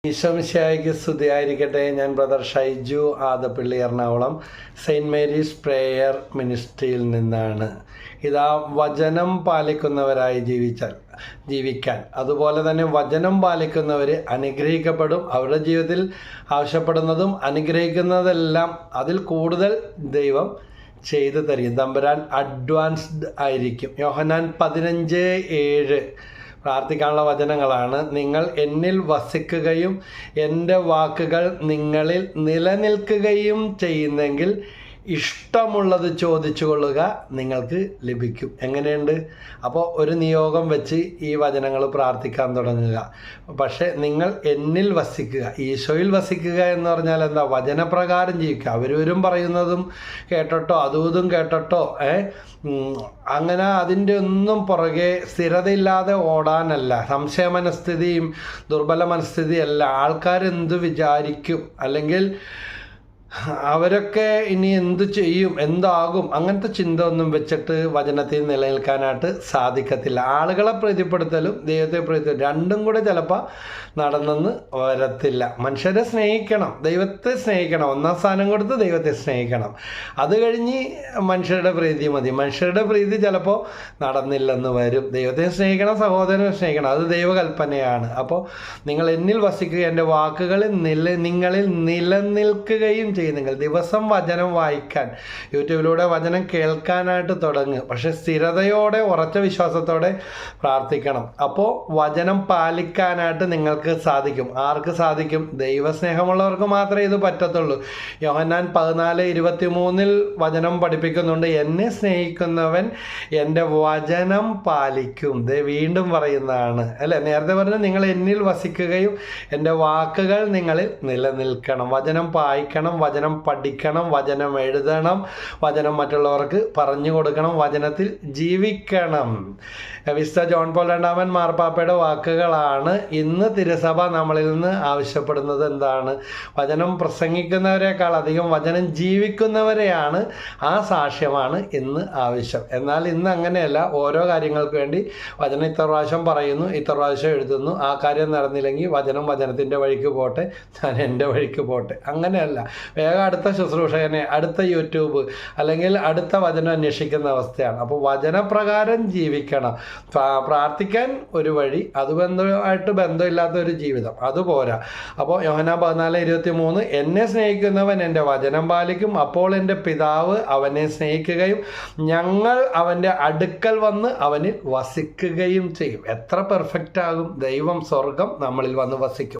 ഈശോമിശിഹായ്ക്ക് സ്തുതിയായിരിക്കട്ടെ. ഞാൻ brother Shaiju Adappally, Ernakulam, Saint Mary's prayer മിനിസ്ട്രിയിൽ നിന്നാണ്. ഇതാ, വചനം പാലിക്കുന്നവരായി ജീവിക്കാൻ, അതുപോലെ തന്നെ വചനം പാലിക്കുന്നവർ അനുഗ്രഹിക്കപ്പെടും. അവരുടെ ജീവിതത്തിൽ ആവശ്യപ്പെടുന്നതും അനുഗ്രഹിക്കുന്നതെല്ലാം അതിൽ കൂടുതൽ ദൈവം ചെയ്തു തരും. തമ്പുരാൻ അഡ്വാൻസ്ഡ് ആയിരിക്കും. യോഹന്നാൻ 15:7 പ്രാർത്ഥിക്കാനുള്ള വചനങ്ങളാണ്. നിങ്ങൾ എന്നിൽ വസിക്കുകയും എൻ്റെ വാക്കുകൾ നിങ്ങളിൽ നിലനിൽക്കുകയും ചെയ്യുന്നെങ്കിൽ ഇഷ്ടമുള്ളത് ചോദിച്ചു കൊള്ളുക, നിങ്ങൾക്ക് ലഭിക്കും. എങ്ങനെയുണ്ട്? അപ്പോൾ ഒരു നിയോഗം വെച്ച് ഈ വചനങ്ങൾ പ്രാർത്ഥിക്കാൻ തുടങ്ങുക. പക്ഷേ നിങ്ങൾ എന്നിൽ വസിക്കുക, ഈശോയിൽ വസിക്കുക എന്ന് പറഞ്ഞാൽ എന്താ? വചനപ്രകാരം ജീവിക്കുക. അവരവരും പറയുന്നതും കേട്ടോ അതും കേട്ടോ അങ്ങനെ അതിൻ്റെ ഒന്നും പുറകെ സ്ഥിരതയില്ലാതെ ഓടാനല്ല. സംശയ മനസ്ഥിതിയും ദുർബല മനസ്ഥിതിയല്ല. ആൾക്കാരെന്ത് വിചാരിക്കും, അല്ലെങ്കിൽ അവരൊക്കെ ഇനി എന്തു ചെയ്യും, എന്താകും, അങ്ങനത്തെ ചിന്ത ഒന്നും വെച്ചിട്ട് വചനത്തിൽ നിലനിൽക്കാനായിട്ട് സാധിക്കത്തില്ല. ആളുകളെ പ്രീതിപ്പെടുത്തലും ദൈവത്തെ പ്രീതിപ്പെടുത്തലും രണ്ടും കൂടെ ചിലപ്പോൾ നടന്നെന്ന് വരത്തില്ല. മനുഷ്യരെ സ്നേഹിക്കണം, ദൈവത്തെ സ്നേഹിക്കണം, ഒന്നാം സ്ഥാനം കൊടുത്ത് ദൈവത്തെ സ്നേഹിക്കണം. അത് കഴിഞ്ഞ് മനുഷ്യരുടെ പ്രീതി മതി. മനുഷ്യരുടെ പ്രീതി ചിലപ്പോൾ നടന്നില്ലെന്ന് വരും. ദൈവത്തെ സ്നേഹിക്കണം, സഹോദരനെ സ്നേഹിക്കണം, അത് ദൈവകൽപ്പനയാണ്. അപ്പോൾ നിങ്ങൾ എന്നിൽ വസിക്കുക, എൻ്റെ വാക്കുകളിൽ നിങ്ങളിൽ നിലനിൽക്കുകയും ചെയ്യുന്നെങ്കിൽ ദിവസം വചനം വായിക്കാൻ, യൂട്യൂബിലൂടെ വചനം കേൾക്കാനായിട്ട് തുടങ്ങുക. പക്ഷെ സ്ഥിരതയോടെ, ഉറച്ച വിശ്വാസത്തോടെ പ്രാർത്ഥിക്കണം. അപ്പോൾ വചനം പാലിക്കാനായിട്ട് നിങ്ങൾക്ക് സാധിക്കും. ആർക്ക് സാധിക്കും? ദൈവസ്നേഹമുള്ളവർക്ക് മാത്രമേ ഇത് പറ്റത്തുള്ളൂ. യോഹന്നാൻ 14:23 വചനം പഠിപ്പിക്കുന്നുണ്ട്, എന്നെ സ്നേഹിക്കുന്നവൻ എൻ്റെ വചനം പാലിക്കും. വീണ്ടും പറയുന്നതാണ് അല്ലേ? നേരത്തെ പറഞ്ഞ നിങ്ങൾ എന്നിൽ വസിക്കുകയും എൻ്റെ വാക്കുകൾ നിങ്ങളിൽ നിലനിൽക്കണം. വചനം വായിക്കണം, വചനം പഠിക്കണം, വചനം എഴുതണം, വചനം മറ്റുള്ളവർക്ക് പറഞ്ഞു കൊടുക്കണം, വചനത്തിൽ ജീവിക്കണം. വിശുദ്ധ ജോൺ പോൾ രണ്ടാമൻ മാർപ്പാപ്പയുടെ വാക്കുകളാണ്. ഇന്ന് തിരുസഭ നമ്മളിൽ നിന്ന് ആവശ്യപ്പെടുന്നത് എന്താണ്? വചനം പ്രസംഗിക്കുന്നവരെക്കാൾ അധികം വചനം ജീവിക്കുന്നവരെയാണ്. ആ സാക്ഷ്യമാണ് ഇന്ന് ആവശ്യം. എന്നാൽ ഇന്ന് അങ്ങനെയല്ല. ഓരോ കാര്യങ്ങൾക്ക് വേണ്ടി വചനം ഇത്ര പ്രാവശ്യം പറയുന്നു, ഇത്ര പ്രാവശ്യം എഴുതുന്നു. ആ കാര്യം നടന്നില്ലെങ്കിൽ വചനത്തിൻ്റെ വഴിക്ക് പോട്ടെ, ഞാൻ എൻ്റെ വഴിക്ക് പോട്ടെ. അങ്ങനെയല്ല. വേഗം അടുത്ത ശുശ്രൂഷകനെ, അടുത്ത യൂട്യൂബ്, അല്ലെങ്കിൽ അടുത്ത വചനം അന്വേഷിക്കുന്ന അവസ്ഥയാണ്. അപ്പോൾ വചനപ്രകാരം ജീവിക്കണം. പ്രാർത്ഥിക്കാൻ ഒരു വഴി, അത് ബന്ധമില്ലാത്ത ഒരു ജീവിതം അതുപോരാ. അപ്പോൾ യോഹന്നാൻ 14:23 എന്നെ സ്നേഹിക്കുന്നവൻ എൻ്റെ വചനം പാലിക്കും, അപ്പോൾ എൻ്റെ പിതാവ് അവനെ സ്നേഹിക്കുകയും ഞങ്ങൾ അവൻ്റെ അടുക്കൽ വന്ന് അവനിൽ വസിക്കുകയും ചെയ്യും. എത്ര പെർഫെക്റ്റ് ആകും! ദൈവം, സ്വർഗം നമ്മളിൽ വന്ന് വസിക്കും.